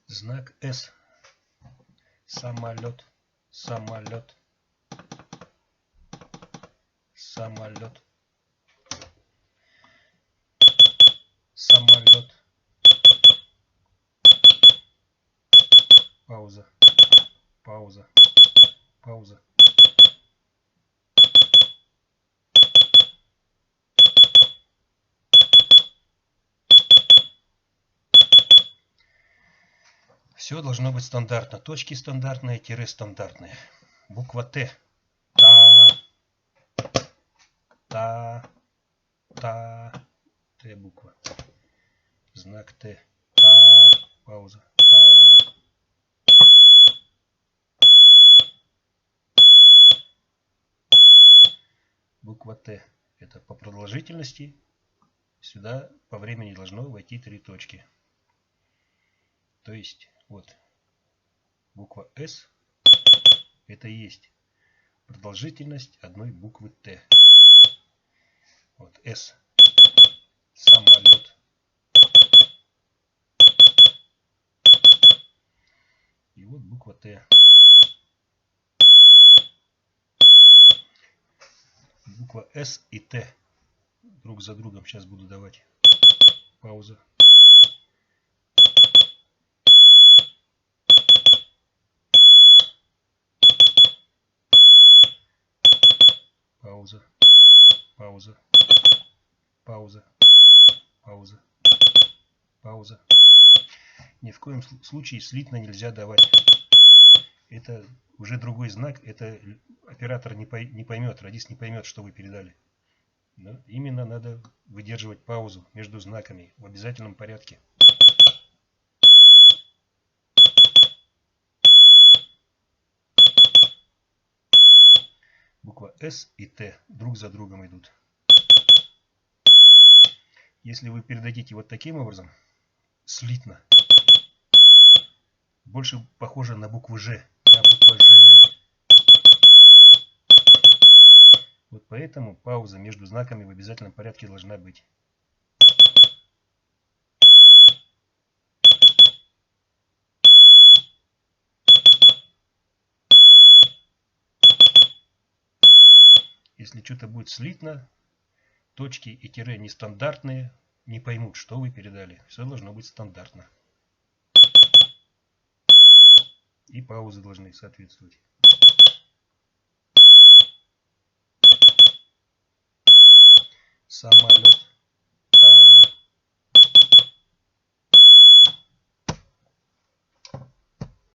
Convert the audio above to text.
Знак С. Самолет, самолет, самолет, самолет. Пауза, пауза, пауза. Все должно быть стандартно. Точки стандартные, тире стандартные. Буква Т. Та, та, та. Т буква. Знак Т. Та. Пауза. Та. Буква Т. Это по продолжительности. Сюда по времени должно войти 3 точки. То есть вот буква С. Это и есть продолжительность одной буквы Т. Вот С. Самолет. И вот буква Т. Буква С и Т друг за другом сейчас буду давать. Пауза. Пауза. Пауза. Пауза. Пауза. Пауза. Ни в коем случае слитно нельзя давать. Это уже другой знак. Это оператор не поймет, радист не поймет, что вы передали. Но именно надо выдерживать паузу между знаками в обязательном порядке. Буква С и Т друг за другом идут. Если вы передадите вот таким образом, слитно, больше похоже на букву Ж. На букву Ж. Вот поэтому пауза между знаками в обязательном порядке должна быть. Если что-то будет слитно, точки и тире нестандартные, не поймут, что вы передали. Все должно быть стандартно. И паузы должны соответствовать. Самолет.